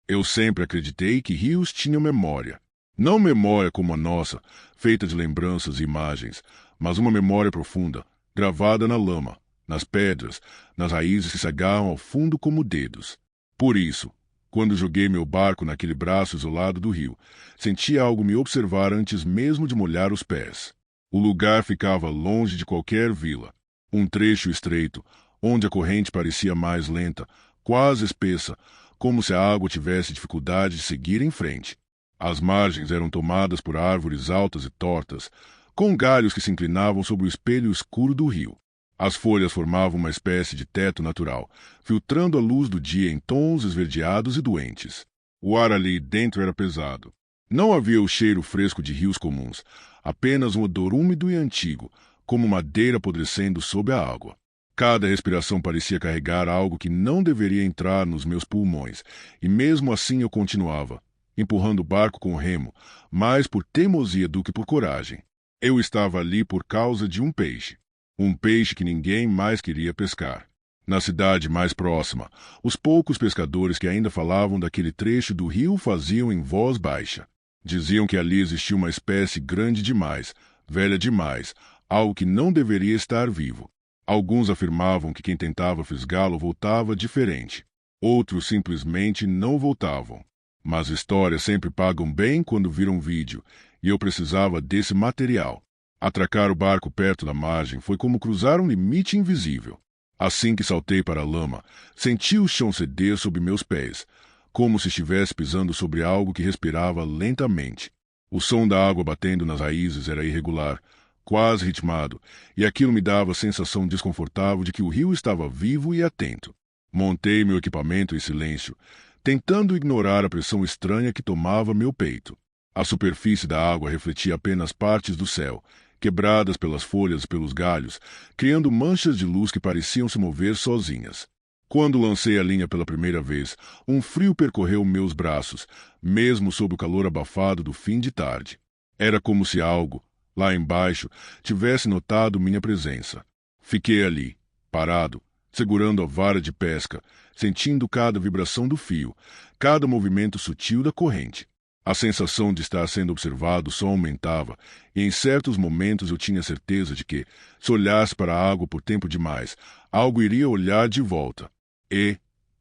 Eu sempre acreditei que rios tinham memória. Não memória como a nossa, feita de lembranças e imagens, mas uma memória profunda, gravada na lama, nas pedras, nas raízes que se agarram ao fundo como dedos. Por isso, quando joguei meu barco naquele braço isolado do rio, senti algo me observar antes mesmo de molhar os pés. O lugar ficava longe de qualquer vila. Um trecho estreito, onde a corrente parecia mais lenta, quase espessa, como se a água tivesse dificuldade de seguir em frente. As margens eram tomadas por árvores altas e tortas, com galhos que se inclinavam sobre o espelho escuro do rio. As folhas formavam uma espécie de teto natural, filtrando a luz do dia em tons esverdeados e doentes. O ar ali dentro era pesado. Não havia o cheiro fresco de rios comuns, apenas um odor úmido e antigo, como madeira apodrecendo sob a água. Cada respiração parecia carregar algo que não deveria entrar nos meus pulmões, e mesmo assim eu continuava, empurrando o barco com o remo, mais por teimosia do que por coragem. Eu estava ali por causa de um peixe. Um peixe que ninguém mais queria pescar. Na cidade mais próxima, os poucos pescadores que ainda falavam daquele trecho do rio faziam em voz baixa. Diziam que ali existia uma espécie grande demais, velha demais, algo que não deveria estar vivo. Alguns afirmavam que quem tentava fisgá-lo voltava diferente. Outros simplesmente não voltavam. Mas histórias sempre pagam bem quando viram vídeo, e eu precisava desse material. Atracar o barco perto da margem foi como cruzar um limite invisível. Assim que saltei para a lama, senti o chão ceder sob meus pés, como se estivesse pisando sobre algo que respirava lentamente. O som da água batendo nas raízes era irregular, quase ritmado, e aquilo me dava a sensação desconfortável de que o rio estava vivo e atento. Montei meu equipamento em silêncio, tentando ignorar a pressão estranha que tomava meu peito. A superfície da água refletia apenas partes do céu, quebradas pelas folhas e pelos galhos, criando manchas de luz que pareciam se mover sozinhas. Quando lancei a linha pela primeira vez, um frio percorreu meus braços, mesmo sob o calor abafado do fim de tarde. Era como se algo, lá embaixo, tivesse notado minha presença. Fiquei ali, parado, segurando a vara de pesca, sentindo cada vibração do fio, cada movimento sutil da corrente. A sensação de estar sendo observado só aumentava, e em certos momentos eu tinha certeza de que, se olhasse para a água por tempo demais, algo iria olhar de volta. E,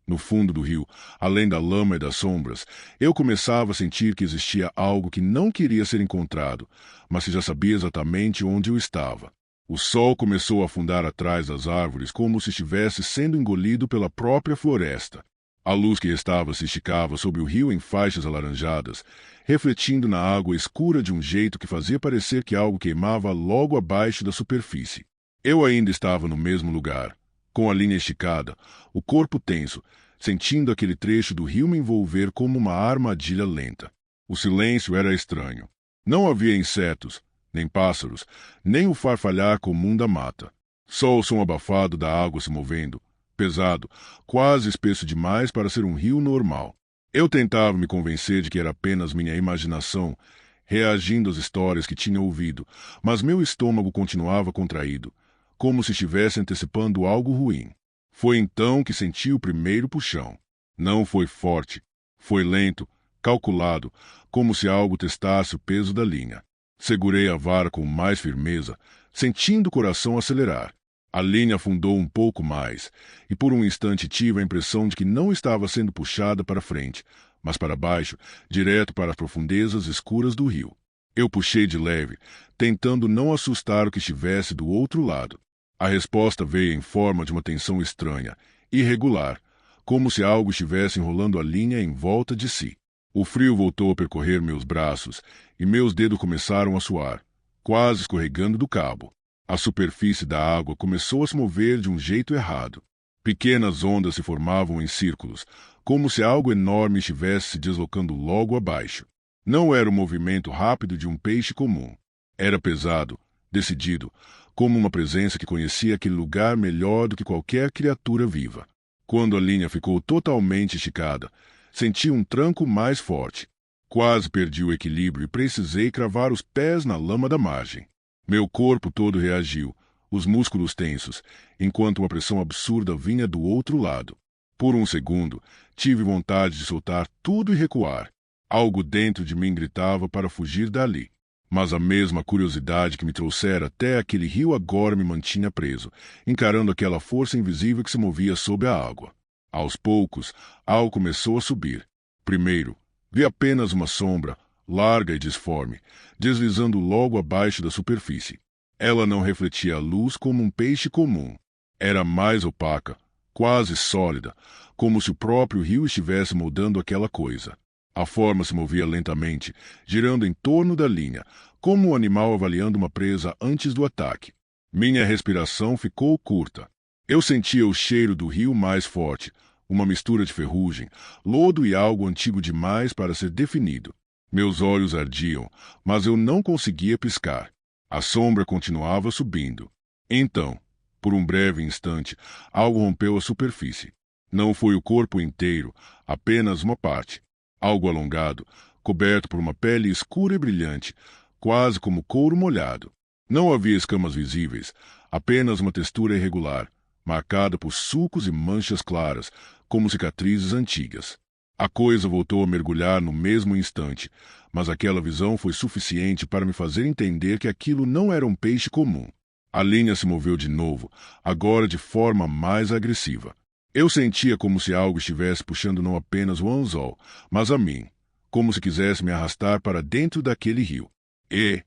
no fundo do rio, além da lama e das sombras, eu começava a sentir que existia algo que não queria ser encontrado, mas que já sabia exatamente onde eu estava. O sol começou a afundar atrás das árvores como se estivesse sendo engolido pela própria floresta. A luz que restava se esticava sobre o rio em faixas alaranjadas, refletindo na água escura de um jeito que fazia parecer que algo queimava logo abaixo da superfície. Eu ainda estava no mesmo lugar, com a linha esticada, o corpo tenso, sentindo aquele trecho do rio me envolver como uma armadilha lenta. O silêncio era estranho. Não havia insetos, nem pássaros, nem o farfalhar comum da mata. Só o som abafado da água se movendo, pesado, quase espesso demais para ser um rio normal. Eu tentava me convencer de que era apenas minha imaginação, reagindo às histórias que tinha ouvido, mas meu estômago continuava contraído, como se estivesse antecipando algo ruim. Foi então que senti o primeiro puxão. Não foi forte. Foi lento, calculado, como se algo testasse o peso da linha. Segurei a vara com mais firmeza, sentindo o coração acelerar. A linha afundou um pouco mais, e por um instante tive a impressão de que não estava sendo puxada para frente, mas para baixo, direto para as profundezas escuras do rio. Eu puxei de leve, tentando não assustar o que estivesse do outro lado. A resposta veio em forma de uma tensão estranha, irregular, como se algo estivesse enrolando a linha em volta de si. O frio voltou a percorrer meus braços, e meus dedos começaram a suar, quase escorregando do cabo. A superfície da água começou a se mover de um jeito errado. Pequenas ondas se formavam em círculos, como se algo enorme estivesse se deslocando logo abaixo. Não era o movimento rápido de um peixe comum. Era pesado, decidido, como uma presença que conhecia aquele lugar melhor do que qualquer criatura viva. Quando a linha ficou totalmente esticada, senti um tranco mais forte. Quase perdi o equilíbrio e precisei cravar os pés na lama da margem. Meu corpo todo reagiu, os músculos tensos, enquanto uma pressão absurda vinha do outro lado. Por um segundo, tive vontade de soltar tudo e recuar. Algo dentro de mim gritava para fugir dali. Mas a mesma curiosidade que me trouxera até aquele rio agora me mantinha preso, encarando aquela força invisível que se movia sob a água. Aos poucos, algo começou a subir. Primeiro, vi apenas uma sombra, larga e disforme, deslizando logo abaixo da superfície. Ela não refletia a luz como um peixe comum. Era mais opaca, quase sólida, como se o próprio rio estivesse moldando aquela coisa. A forma se movia lentamente, girando em torno da linha, como um animal avaliando uma presa antes do ataque. Minha respiração ficou curta. Eu sentia o cheiro do rio mais forte, uma mistura de ferrugem, lodo e algo antigo demais para ser definido. Meus olhos ardiam, mas eu não conseguia piscar. A sombra continuava subindo. Então, por um breve instante, algo rompeu a superfície. Não foi o corpo inteiro, apenas uma parte. Algo alongado, coberto por uma pele escura e brilhante, quase como couro molhado. Não havia escamas visíveis, apenas uma textura irregular, marcada por sulcos e manchas claras, como cicatrizes antigas. A coisa voltou a mergulhar no mesmo instante, mas aquela visão foi suficiente para me fazer entender que aquilo não era um peixe comum. A linha se moveu de novo, agora de forma mais agressiva. Eu sentia como se algo estivesse puxando não apenas o anzol, mas a mim, como se quisesse me arrastar para dentro daquele rio. E,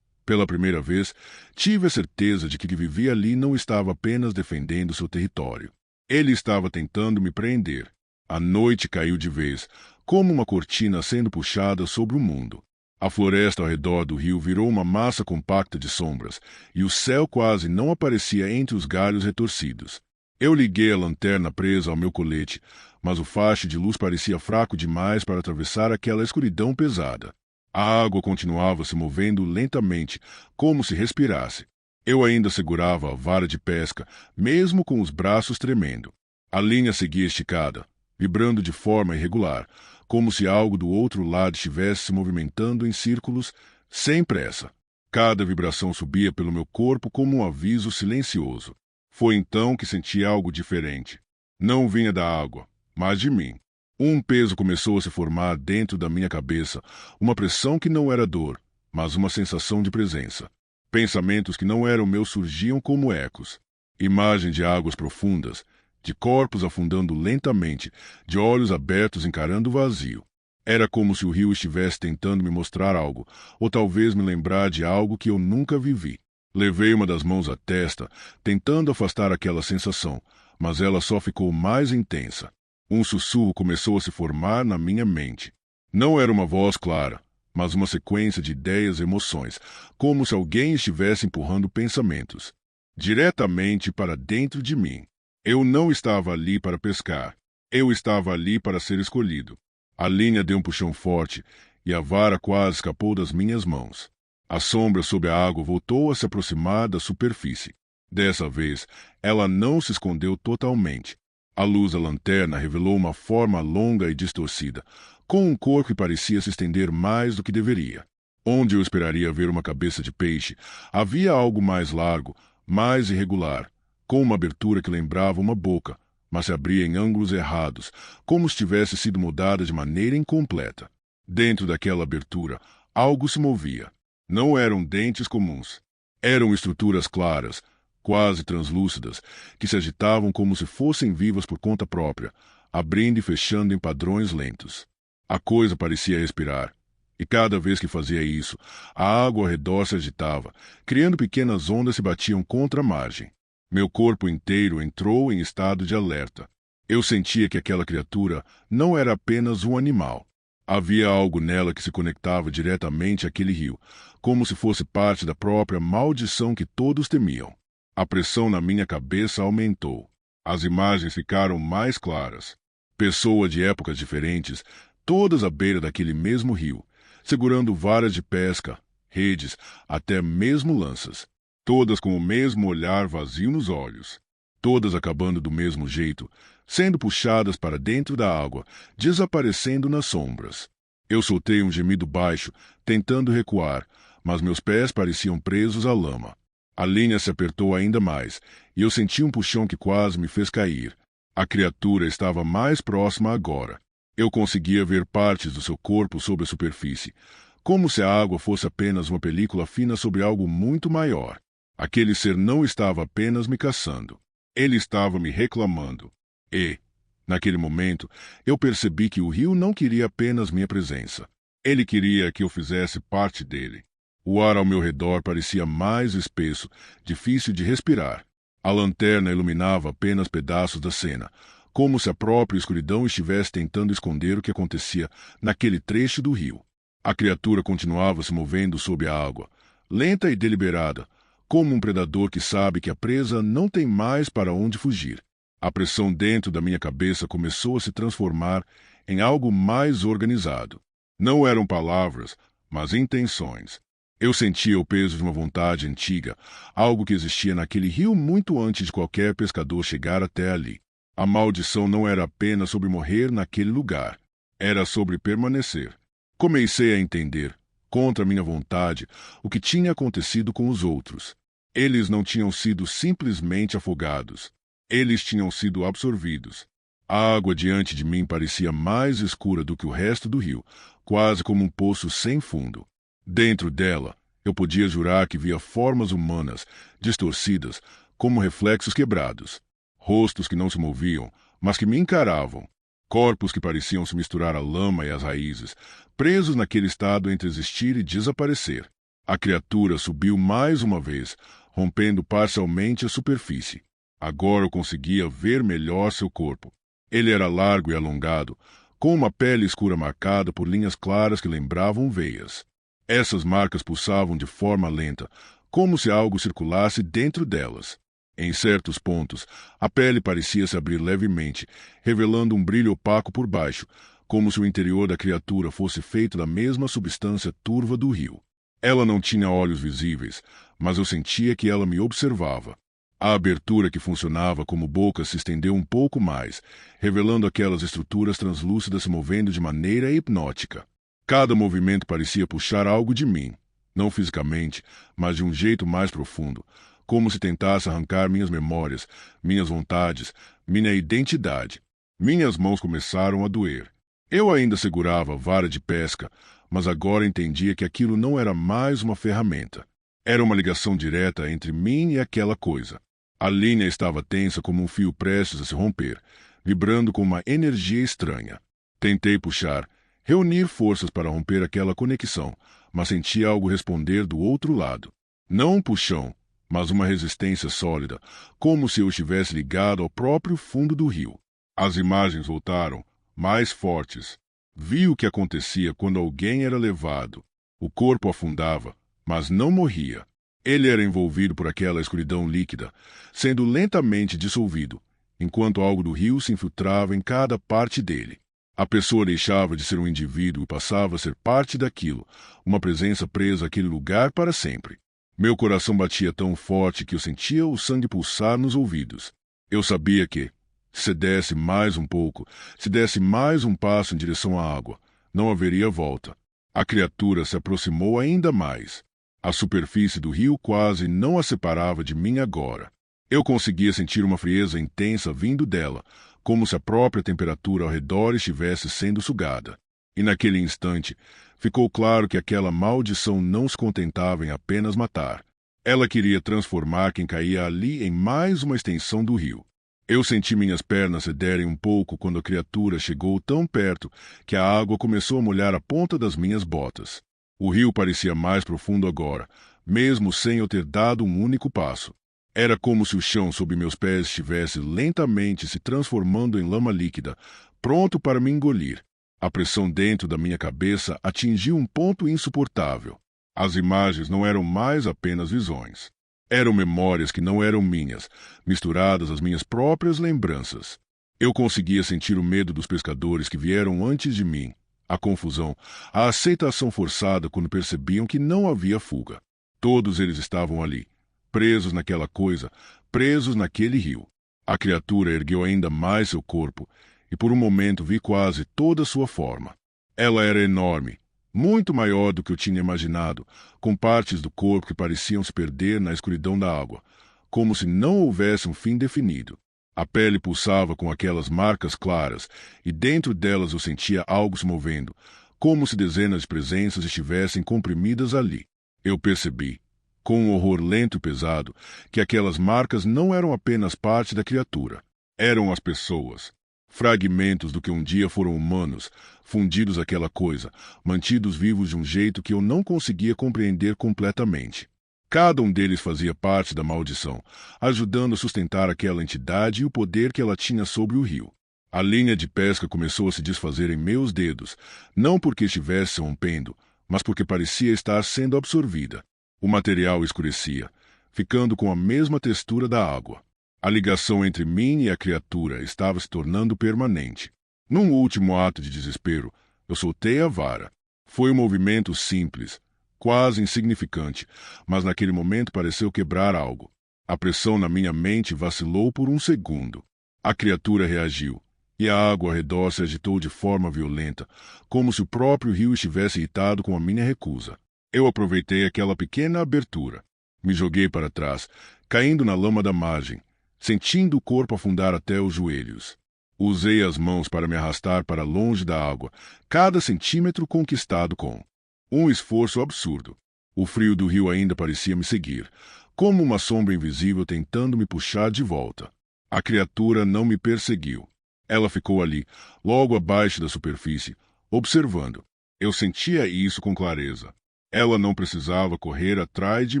pela primeira vez, tive a certeza de que vivia ali não estava apenas defendendo seu território. Ele estava tentando me prender. A noite caiu de vez, como uma cortina sendo puxada sobre o mundo. A floresta ao redor do rio virou uma massa compacta de sombras, e o céu quase não aparecia entre os galhos retorcidos. Eu liguei a lanterna presa ao meu colete, mas o faixe de luz parecia fraco demais para atravessar aquela escuridão pesada. A água continuava se movendo lentamente, como se respirasse. Eu ainda segurava a vara de pesca, mesmo com os braços tremendo. A linha seguia esticada, vibrando de forma irregular, como se algo do outro lado estivesse se movimentando em círculos, sem pressa. Cada vibração subia pelo meu corpo como um aviso silencioso. Foi então que senti algo diferente. Não vinha da água, mas de mim. Um peso começou a se formar dentro da minha cabeça, uma pressão que não era dor, mas uma sensação de presença. Pensamentos que não eram meus surgiam como ecos. Imagens de águas profundas, de corpos afundando lentamente, de olhos abertos encarando o vazio. Era como se o rio estivesse tentando me mostrar algo, ou talvez me lembrar de algo que eu nunca vivi. Levei uma das mãos à testa, tentando afastar aquela sensação, mas ela só ficou mais intensa. Um sussurro começou a se formar na minha mente. Não era uma voz clara, mas uma sequência de ideias e emoções, como se alguém estivesse empurrando pensamentos diretamente para dentro de mim. Eu não estava ali para pescar. Eu estava ali para ser escolhido. A linha deu um puxão forte e a vara quase escapou das minhas mãos. A sombra sob a água voltou a se aproximar da superfície. Dessa vez, ela não se escondeu totalmente. A luz da lanterna revelou uma forma longa e distorcida, com um corpo que parecia se estender mais do que deveria. Onde eu esperaria ver uma cabeça de peixe, havia algo mais largo, mais irregular, com uma abertura que lembrava uma boca, mas se abria em ângulos errados, como se tivesse sido mudada de maneira incompleta. Dentro daquela abertura, algo se movia. Não eram dentes comuns. Eram estruturas claras, quase translúcidas, que se agitavam como se fossem vivas por conta própria, abrindo e fechando em padrões lentos. A coisa parecia respirar, e cada vez que fazia isso, a água ao redor se agitava, criando pequenas ondas que batiam contra a margem. Meu corpo inteiro entrou em estado de alerta. Eu sentia que aquela criatura não era apenas um animal. Havia algo nela que se conectava diretamente àquele rio, como se fosse parte da própria maldição que todos temiam. A pressão na minha cabeça aumentou. As imagens ficaram mais claras. Pessoas de épocas diferentes, todas à beira daquele mesmo rio, segurando varas de pesca, redes, até mesmo lanças. Todas com o mesmo olhar vazio nos olhos. Todas acabando do mesmo jeito, sendo puxadas para dentro da água, desaparecendo nas sombras. Eu soltei um gemido baixo, tentando recuar, mas meus pés pareciam presos à lama. A linha se apertou ainda mais, e eu senti um puxão que quase me fez cair. A criatura estava mais próxima agora. Eu conseguia ver partes do seu corpo sob a superfície, como se a água fosse apenas uma película fina sobre algo muito maior. Aquele ser não estava apenas me caçando. Ele estava me reclamando. E, naquele momento, eu percebi que o rio não queria apenas minha presença. Ele queria que eu fizesse parte dele. O ar ao meu redor parecia mais espesso, difícil de respirar. A lanterna iluminava apenas pedaços da cena, como se a própria escuridão estivesse tentando esconder o que acontecia naquele trecho do rio. A criatura continuava se movendo sob a água, lenta e deliberada, como um predador que sabe que a presa não tem mais para onde fugir. A pressão dentro da minha cabeça começou a se transformar em algo mais organizado. Não eram palavras, mas intenções. Eu sentia o peso de uma vontade antiga, algo que existia naquele rio muito antes de qualquer pescador chegar até ali. A maldição não era apenas sobre morrer naquele lugar, era sobre permanecer. Comecei a entender, contra minha vontade, o que tinha acontecido com os outros. Eles não tinham sido simplesmente afogados. Eles tinham sido absorvidos. A água diante de mim parecia mais escura do que o resto do rio, quase como um poço sem fundo. Dentro dela, eu podia jurar que via formas humanas, distorcidas, como reflexos quebrados. Rostos que não se moviam, mas que me encaravam. Corpos que pareciam se misturar à lama e às raízes, presos naquele estado entre existir e desaparecer. A criatura subiu mais uma vez, rompendo parcialmente a superfície. Agora eu conseguia ver melhor seu corpo. Ele era largo e alongado, com uma pele escura marcada por linhas claras que lembravam veias. Essas marcas pulsavam de forma lenta, como se algo circulasse dentro delas. Em certos pontos, a pele parecia se abrir levemente, revelando um brilho opaco por baixo, como se o interior da criatura fosse feito da mesma substância turva do rio. Ela não tinha olhos visíveis, mas eu sentia que ela me observava. A abertura que funcionava como boca se estendeu um pouco mais, revelando aquelas estruturas translúcidas se movendo de maneira hipnótica. Cada movimento parecia puxar algo de mim, não fisicamente, mas de um jeito mais profundo, como se tentasse arrancar minhas memórias, minhas vontades, minha identidade. Minhas mãos começaram a doer. Eu ainda segurava a vara de pesca, mas agora entendia que aquilo não era mais uma ferramenta. Era uma ligação direta entre mim e aquela coisa. A linha estava tensa como um fio prestes a se romper, vibrando com uma energia estranha. Tentei puxar, reunir forças para romper aquela conexão, mas senti algo responder do outro lado. Não um puxão, mas uma resistência sólida, como se eu estivesse ligado ao próprio fundo do rio. As imagens voltaram, mais fortes. Vi o que acontecia quando alguém era levado. O corpo afundava, mas não morria. Ele era envolvido por aquela escuridão líquida, sendo lentamente dissolvido, enquanto algo do rio se infiltrava em cada parte dele. A pessoa deixava de ser um indivíduo e passava a ser parte daquilo, uma presença presa àquele lugar para sempre. Meu coração batia tão forte que eu sentia o sangue pulsar nos ouvidos. Eu sabia que, se desse mais um pouco, se desse mais um passo em direção à água, não haveria volta. A criatura se aproximou ainda mais. A superfície do rio quase não a separava de mim agora. Eu conseguia sentir uma frieza intensa vindo dela, como se a própria temperatura ao redor estivesse sendo sugada. E naquele instante, ficou claro que aquela maldição não se contentava em apenas matar. Ela queria transformar quem caía ali em mais uma extensão do rio. Eu senti minhas pernas cederem um pouco quando a criatura chegou tão perto que a água começou a molhar a ponta das minhas botas. O rio parecia mais profundo agora, mesmo sem eu ter dado um único passo. Era como se o chão sob meus pés estivesse lentamente se transformando em lama líquida, pronto para me engolir. A pressão dentro da minha cabeça atingiu um ponto insuportável. As imagens não eram mais apenas visões. Eram memórias que não eram minhas, misturadas às minhas próprias lembranças. Eu conseguia sentir o medo dos pescadores que vieram antes de mim, a confusão, a aceitação forçada quando percebiam que não havia fuga. Todos eles estavam ali, presos naquela coisa, presos naquele rio. A criatura ergueu ainda mais seu corpo, e por um momento vi quase toda sua forma. Ela era enorme, muito maior do que eu tinha imaginado, com partes do corpo que pareciam se perder na escuridão da água, como se não houvesse um fim definido. A pele pulsava com aquelas marcas claras, e dentro delas eu sentia algo se movendo, como se dezenas de presenças estivessem comprimidas ali. Eu percebi, com um horror lento e pesado, que aquelas marcas não eram apenas parte da criatura. Eram as pessoas. Fragmentos do que um dia foram humanos, fundidos àquela coisa, mantidos vivos de um jeito que eu não conseguia compreender completamente. Cada um deles fazia parte da maldição, ajudando a sustentar aquela entidade e o poder que ela tinha sobre o rio. A linha de pesca começou a se desfazer em meus dedos, não porque estivesse se rompendo, mas porque parecia estar sendo absorvida. O material escurecia, ficando com a mesma textura da água. A ligação entre mim e a criatura estava se tornando permanente. Num último ato de desespero, eu soltei a vara. Foi um movimento simples, quase insignificante, mas naquele momento pareceu quebrar algo. A pressão na minha mente vacilou por um segundo. A criatura reagiu, e a água ao redor se agitou de forma violenta, como se o próprio rio estivesse irritado com a minha recusa. Eu aproveitei aquela pequena abertura. Me joguei para trás, caindo na lama da margem, sentindo o corpo afundar até os joelhos. Usei as mãos para me arrastar para longe da água, cada centímetro conquistado com um esforço absurdo. O frio do rio ainda parecia me seguir, como uma sombra invisível tentando me puxar de volta. A criatura não me perseguiu. Ela ficou ali, logo abaixo da superfície, observando. Eu sentia isso com clareza. Ela não precisava correr atrás de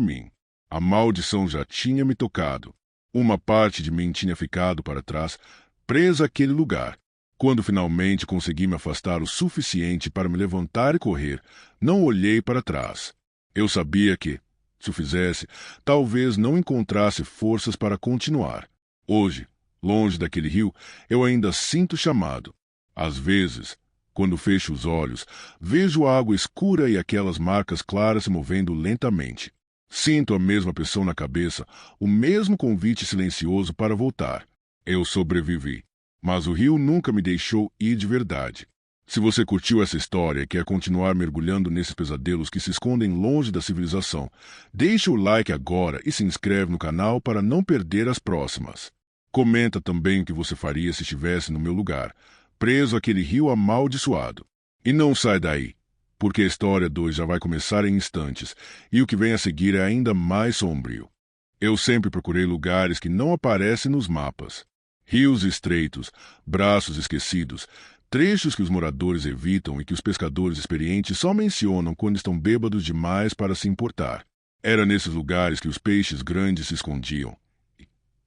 mim. A maldição já tinha me tocado. Uma parte de mim tinha ficado para trás, presa àquele lugar. Quando finalmente consegui me afastar o suficiente para me levantar e correr, não olhei para trás. Eu sabia que, se o fizesse, talvez não encontrasse forças para continuar. Hoje, longe daquele rio, eu ainda sinto o chamado. Às vezes, quando fecho os olhos, vejo a água escura e aquelas marcas claras se movendo lentamente. Sinto a mesma pressão na cabeça, o mesmo convite silencioso para voltar. Eu sobrevivi, mas o rio nunca me deixou ir de verdade. Se você curtiu essa história e quer continuar mergulhando nesses pesadelos que se escondem longe da civilização, deixe o like agora e se inscreve no canal para não perder as próximas. Comenta também o que você faria se estivesse no meu lugar, preso àquele rio amaldiçoado. E não sai daí, porque a história 2 já vai começar em instantes, e o que vem a seguir é ainda mais sombrio. Eu sempre procurei lugares que não aparecem nos mapas. Rios estreitos, braços esquecidos, trechos que os moradores evitam e que os pescadores experientes só mencionam quando estão bêbados demais para se importar. Era nesses lugares que os peixes grandes se escondiam.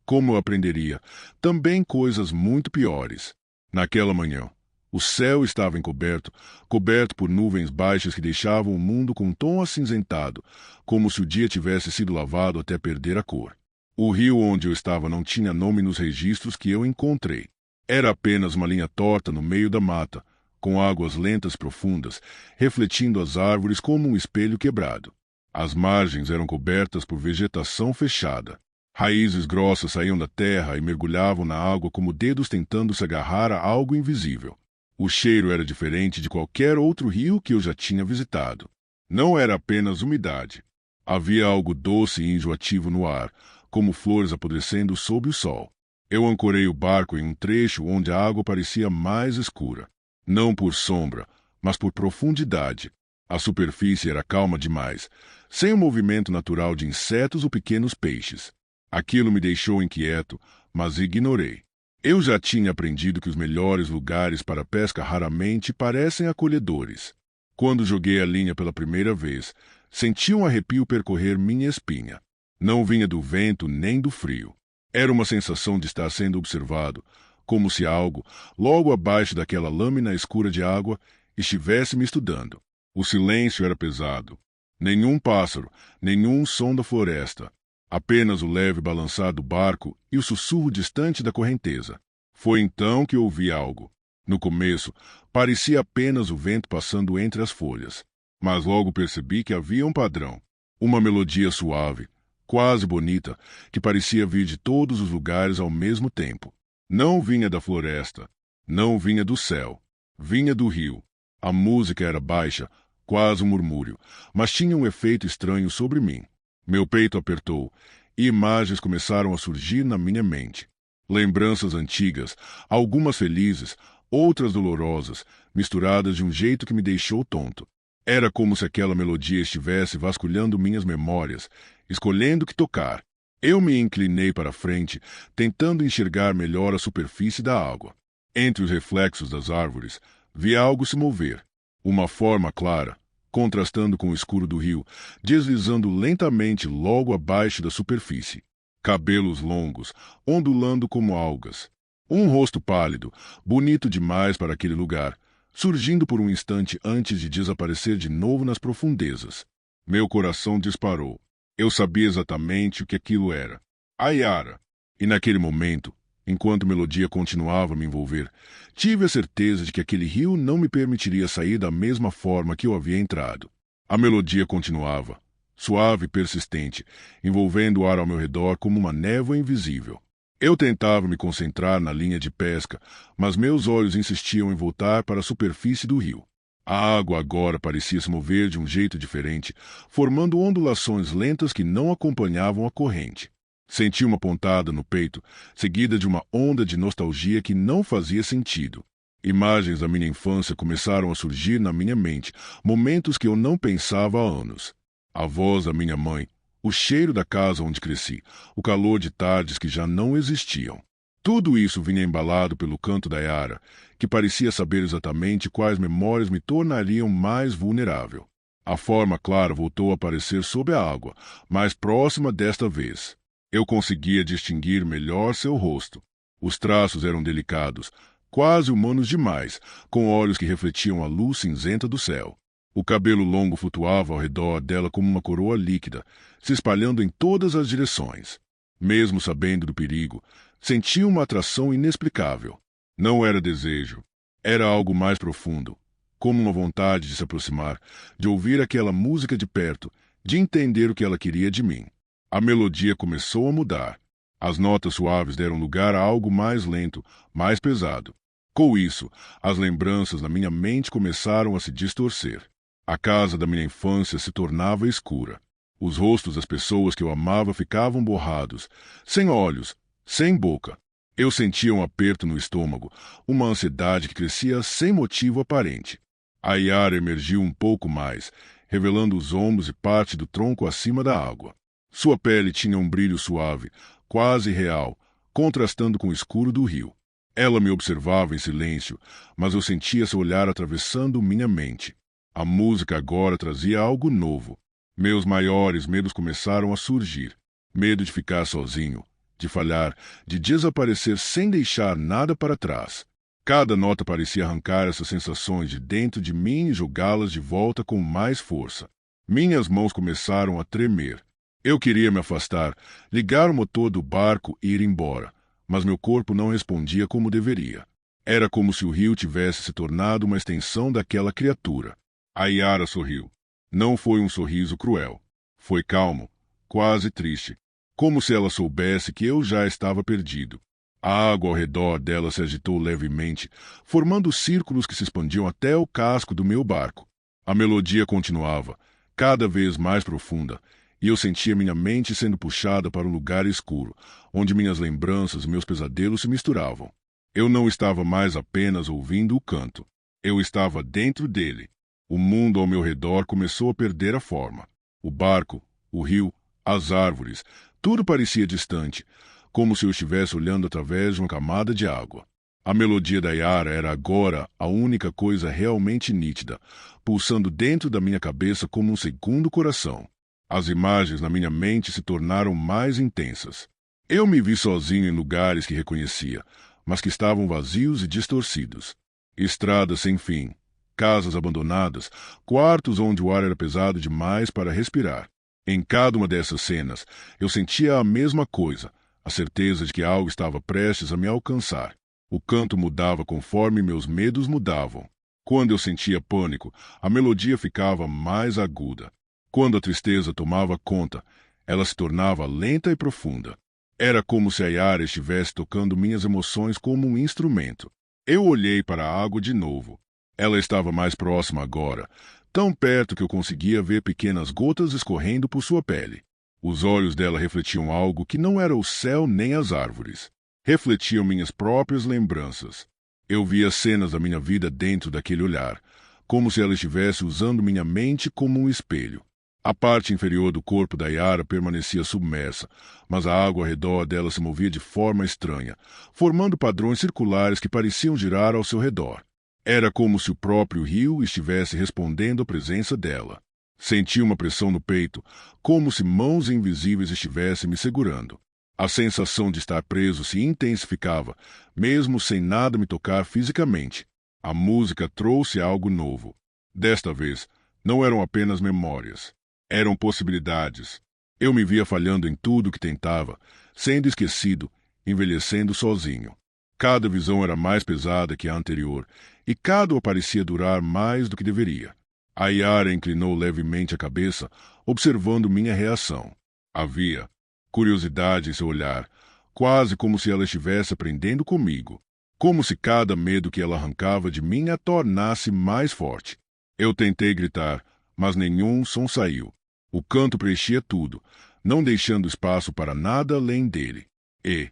Como eu aprenderia, também coisas muito piores. Naquela manhã, o céu estava encoberto, coberto por nuvens baixas que deixavam o mundo com um tom acinzentado, como se o dia tivesse sido lavado até perder a cor. O rio onde eu estava não tinha nome nos registros que eu encontrei. Era apenas uma linha torta no meio da mata, com águas lentas profundas, refletindo as árvores como um espelho quebrado. As margens eram cobertas por vegetação fechada. Raízes grossas saíam da terra e mergulhavam na água como dedos tentando se agarrar a algo invisível. O cheiro era diferente de qualquer outro rio que eu já tinha visitado. Não era apenas umidade. Havia algo doce e enjoativo no ar, como flores apodrecendo sob o sol. Eu ancorei o barco em um trecho onde a água parecia mais escura. Não por sombra, mas por profundidade. A superfície era calma demais, sem o movimento natural de insetos ou pequenos peixes. Aquilo me deixou inquieto, mas ignorei. Eu já tinha aprendido que os melhores lugares para pesca raramente parecem acolhedores. Quando joguei a linha pela primeira vez, senti um arrepio percorrer minha espinha. Não vinha do vento nem do frio. Era uma sensação de estar sendo observado, como se algo, logo abaixo daquela lâmina escura de água, estivesse me estudando. O silêncio era pesado. Nenhum pássaro, nenhum som da floresta. Apenas o leve balançar do barco e o sussurro distante da correnteza. Foi então que ouvi algo. No começo, parecia apenas o vento passando entre as folhas. Mas logo percebi que havia um padrão. Uma melodia suave, quase bonita, que parecia vir de todos os lugares ao mesmo tempo. Não vinha da floresta, não vinha do céu, vinha do rio. A música era baixa, quase um murmúrio, mas tinha um efeito estranho sobre mim. Meu peito apertou, e imagens começaram a surgir na minha mente. Lembranças antigas, algumas felizes, outras dolorosas, misturadas de um jeito que me deixou tonto. Era como se aquela melodia estivesse vasculhando minhas memórias, escolhendo o que tocar. Eu me inclinei para a frente, tentando enxergar melhor a superfície da água. Entre os reflexos das árvores, vi algo se mover. Uma forma clara, contrastando com o escuro do rio, deslizando lentamente logo abaixo da superfície. Cabelos longos, ondulando como algas. Um rosto pálido, bonito demais para aquele lugar, surgindo por um instante antes de desaparecer de novo nas profundezas. Meu coração disparou. Eu sabia exatamente o que aquilo era. A Yara. E naquele momento, enquanto a melodia continuava a me envolver, tive a certeza de que aquele rio não me permitiria sair da mesma forma que eu havia entrado. A melodia continuava, suave e persistente, envolvendo o ar ao meu redor como uma névoa invisível. Eu tentava me concentrar na linha de pesca, mas meus olhos insistiam em voltar para a superfície do rio. A água agora parecia se mover de um jeito diferente, formando ondulações lentas que não acompanhavam a corrente. Senti uma pontada no peito, seguida de uma onda de nostalgia que não fazia sentido. Imagens da minha infância começaram a surgir na minha mente, momentos que eu não pensava há anos. A voz da minha mãe, o cheiro da casa onde cresci, o calor de tardes que já não existiam. Tudo isso vinha embalado pelo canto da Yara, que parecia saber exatamente quais memórias me tornariam mais vulnerável. A forma clara voltou a aparecer sob a água, mais próxima desta vez. Eu conseguia distinguir melhor seu rosto. Os traços eram delicados, quase humanos demais, com olhos que refletiam a luz cinzenta do céu. O cabelo longo flutuava ao redor dela como uma coroa líquida, se espalhando em todas as direções. Mesmo sabendo do perigo, sentia uma atração inexplicável. Não era desejo. Era algo mais profundo, como uma vontade de se aproximar, de ouvir aquela música de perto, de entender o que ela queria de mim. A melodia começou a mudar. As notas suaves deram lugar a algo mais lento, mais pesado. Com isso, as lembranças na minha mente começaram a se distorcer. A casa da minha infância se tornava escura. Os rostos das pessoas que eu amava ficavam borrados, sem olhos, sem boca. Eu sentia um aperto no estômago, uma ansiedade que crescia sem motivo aparente. A Yara emergiu um pouco mais, revelando os ombros e parte do tronco acima da água. Sua pele tinha um brilho suave, quase real, contrastando com o escuro do rio. Ela me observava em silêncio, mas eu sentia seu olhar atravessando minha mente. A música agora trazia algo novo. Meus maiores medos começaram a surgir. Medo de ficar sozinho, de falhar, de desaparecer sem deixar nada para trás. Cada nota parecia arrancar essas sensações de dentro de mim e jogá-las de volta com mais força. Minhas mãos começaram a tremer. Eu queria me afastar, ligar o motor do barco e ir embora, mas meu corpo não respondia como deveria. Era como se o rio tivesse se tornado uma extensão daquela criatura. A Yara sorriu. Não foi um sorriso cruel. Foi calmo, quase triste, como se ela soubesse que eu já estava perdido. A água ao redor dela se agitou levemente, formando círculos que se expandiam até o casco do meu barco. A melodia continuava, cada vez mais profunda, e eu sentia minha mente sendo puxada para um lugar escuro, onde minhas lembranças e meus pesadelos se misturavam. Eu não estava mais apenas ouvindo o canto. Eu estava dentro dele. O mundo ao meu redor começou a perder a forma. O barco, o rio, as árvores, tudo parecia distante, como se eu estivesse olhando através de uma camada de água. A melodia da Yara era agora a única coisa realmente nítida, pulsando dentro da minha cabeça como um segundo coração. As imagens na minha mente se tornaram mais intensas. Eu me vi sozinho em lugares que reconhecia, mas que estavam vazios e distorcidos. Estradas sem fim, casas abandonadas, quartos onde o ar era pesado demais para respirar. Em cada uma dessas cenas, eu sentia a mesma coisa, a certeza de que algo estava prestes a me alcançar. O canto mudava conforme meus medos mudavam. Quando eu sentia pânico, a melodia ficava mais aguda. Quando a tristeza tomava conta, ela se tornava lenta e profunda. Era como se a Yara estivesse tocando minhas emoções como um instrumento. Eu olhei para a água de novo. Ela estava mais próxima agora, tão perto que eu conseguia ver pequenas gotas escorrendo por sua pele. Os olhos dela refletiam algo que não era o céu nem as árvores. refletiam minhas próprias lembranças. Eu via cenas da minha vida dentro daquele olhar, como se ela estivesse usando minha mente como um espelho. A parte inferior do corpo da Yara permanecia submersa, mas a água ao redor dela se movia de forma estranha, formando padrões circulares que pareciam girar ao seu redor. Era como se o próprio rio estivesse respondendo à presença dela. Senti uma pressão no peito, como se mãos invisíveis estivessem me segurando. A sensação de estar preso se intensificava, mesmo sem nada me tocar fisicamente. A música trouxe algo novo. Desta vez, não eram apenas memórias. Eram possibilidades. Eu me via falhando em tudo que tentava, sendo esquecido, envelhecendo sozinho. Cada visão era mais pesada que a anterior, e cada parecia durar mais do que deveria. A Yara inclinou levemente a cabeça, observando minha reação. Havia curiosidade em seu olhar, quase como se ela estivesse aprendendo comigo, como se cada medo que ela arrancava de mim a tornasse mais forte. Eu tentei gritar, mas nenhum som saiu. O canto preenchia tudo, não deixando espaço para nada além dele. E,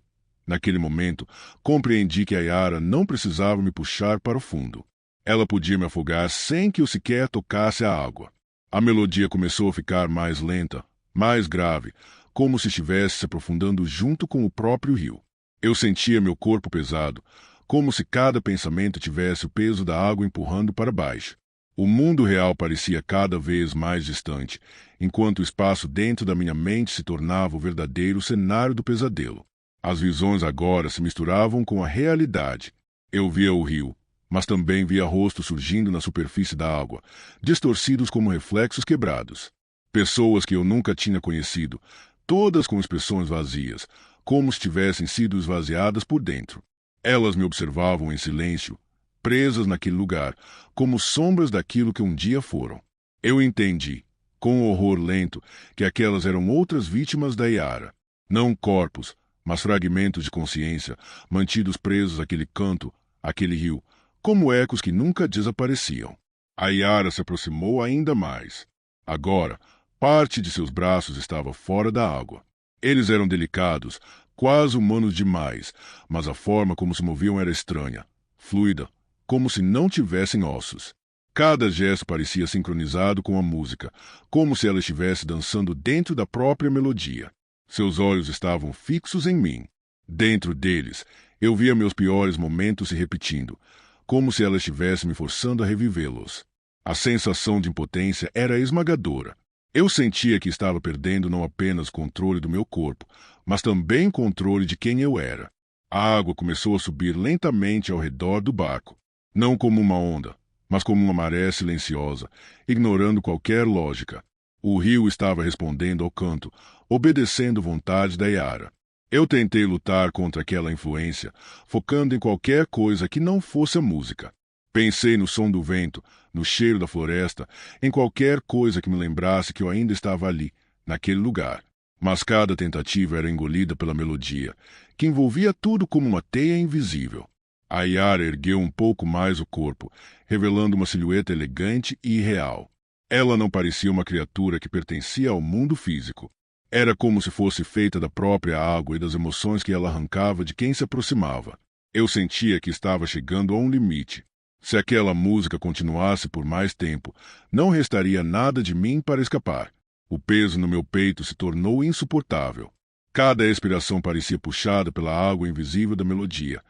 naquele momento, compreendi que a Yara não precisava me puxar para o fundo. Ela podia me afogar sem que eu sequer tocasse a água. A melodia começou a ficar mais lenta, mais grave, como se estivesse se aprofundando junto com o próprio rio. Eu sentia meu corpo pesado, como se cada pensamento tivesse o peso da água empurrando para baixo. O mundo real parecia cada vez mais distante, enquanto o espaço dentro da minha mente se tornava o verdadeiro cenário do pesadelo. As visões agora se misturavam com a realidade. Eu via o rio, mas também via rostos surgindo na superfície da água, distorcidos como reflexos quebrados. Pessoas que eu nunca tinha conhecido, todas com expressões vazias, como se tivessem sido esvaziadas por dentro. Elas me observavam em silêncio, presas naquele lugar, como sombras daquilo que um dia foram. Eu entendi, com um horror lento, que aquelas eram outras vítimas da Yara. Não corpos, mas fragmentos de consciência, mantidos presos àquele canto, àquele rio, como ecos que nunca desapareciam. A Yara se aproximou ainda mais. Agora, parte de seus braços estava fora da água. Eles eram delicados, quase humanos demais, mas a forma como se moviam era estranha, fluida, como se não tivessem ossos. Cada gesto parecia sincronizado com a música, como se ela estivesse dançando dentro da própria melodia. Seus olhos estavam fixos em mim. Dentro deles, eu via meus piores momentos se repetindo, como se ela estivesse me forçando a revivê-los. A sensação de impotência era esmagadora. Eu sentia que estava perdendo não apenas controle do meu corpo, mas também controle de quem eu era. A água começou a subir lentamente ao redor do barco. Não como uma onda, mas como uma maré silenciosa, ignorando qualquer lógica. O rio estava respondendo ao canto, obedecendo à vontade da Yara. Eu tentei lutar contra aquela influência, focando em qualquer coisa que não fosse a música. Pensei no som do vento, no cheiro da floresta, em qualquer coisa que me lembrasse que eu ainda estava ali, naquele lugar. Mas cada tentativa era engolida pela melodia, que envolvia tudo como uma teia invisível. A Yara ergueu um pouco mais o corpo, revelando uma silhueta elegante e irreal. Ela não parecia uma criatura que pertencia ao mundo físico. Era como se fosse feita da própria água e das emoções que ela arrancava de quem se aproximava. Eu sentia que estava chegando a um limite. Se aquela música continuasse por mais tempo, não restaria nada de mim para escapar. O peso no meu peito se tornou insuportável. Cada expiração parecia puxada pela água invisível da melodia,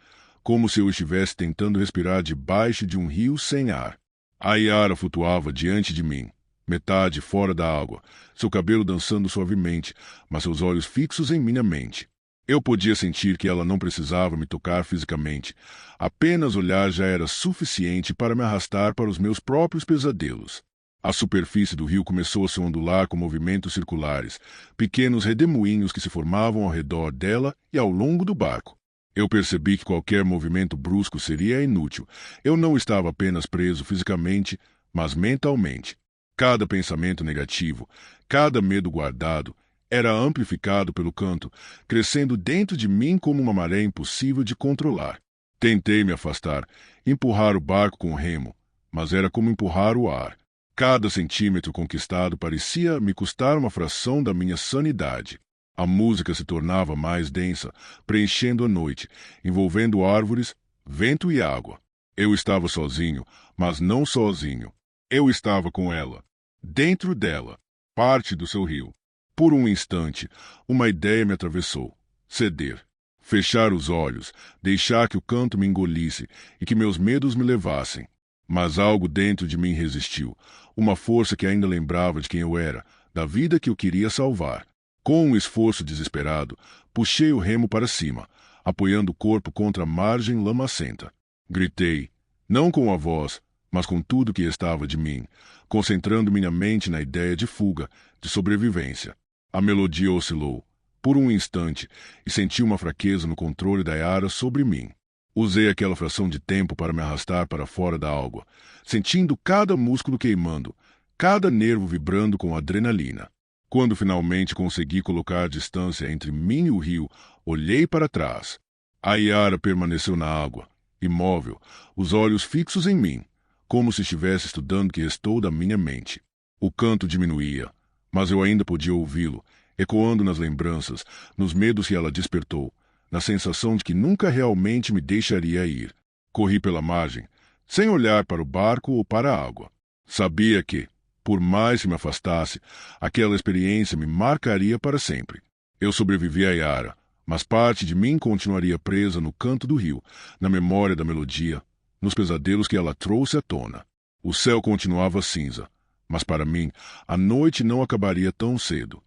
como se eu estivesse tentando respirar debaixo de um rio sem ar. A Yara flutuava diante de mim, metade fora da água, seu cabelo dançando suavemente, mas seus olhos fixos em minha mente. Eu podia sentir que ela não precisava me tocar fisicamente. Apenas olhar já era suficiente para me arrastar para os meus próprios pesadelos. A superfície do rio começou a se ondular com movimentos circulares, pequenos redemoinhos que se formavam ao redor dela e ao longo do barco. Eu percebi que qualquer movimento brusco seria inútil. Eu não estava apenas preso fisicamente, mas mentalmente. Cada pensamento negativo, cada medo guardado, era amplificado pelo canto, crescendo dentro de mim como uma maré impossível de controlar. Tentei me afastar, empurrar o barco com o remo, mas era como empurrar o ar. Cada centímetro conquistado parecia me custar uma fração da minha sanidade. A música se tornava mais densa, preenchendo a noite, envolvendo árvores, vento e água. Eu estava sozinho, mas não sozinho. Eu estava com ela, dentro dela, parte do seu rio. Por um instante, uma ideia me atravessou: ceder. Fechar os olhos, deixar que o canto me engolisse e que meus medos me levassem. Mas algo dentro de mim resistiu, uma força que ainda lembrava de quem eu era, da vida que eu queria salvar. Com um esforço desesperado, puxei o remo para cima, apoiando o corpo contra a margem lamacenta. Gritei, não com a voz, mas com tudo que estava de mim, concentrando minha mente na ideia de fuga, de sobrevivência. A melodia oscilou, por um instante, e senti uma fraqueza no controle da Yara sobre mim. Usei aquela fração de tempo para me arrastar para fora da água, sentindo cada músculo queimando, cada nervo vibrando com adrenalina. Quando finalmente consegui colocar distância entre mim e o rio, olhei para trás. A Yara permaneceu na água, imóvel, os olhos fixos em mim, como se estivesse estudando o que restou da minha mente. O canto diminuía, mas eu ainda podia ouvi-lo, ecoando nas lembranças, nos medos que ela despertou, na sensação de que nunca realmente me deixaria ir. Corri pela margem, sem olhar para o barco ou para a água. Sabia que, por mais que me afastasse, aquela experiência me marcaria para sempre. Eu sobrevivi a Yara, mas parte de mim continuaria presa no canto do rio, na memória da melodia, nos pesadelos que ela trouxe à tona. O céu continuava cinza, mas para mim, a noite não acabaria tão cedo.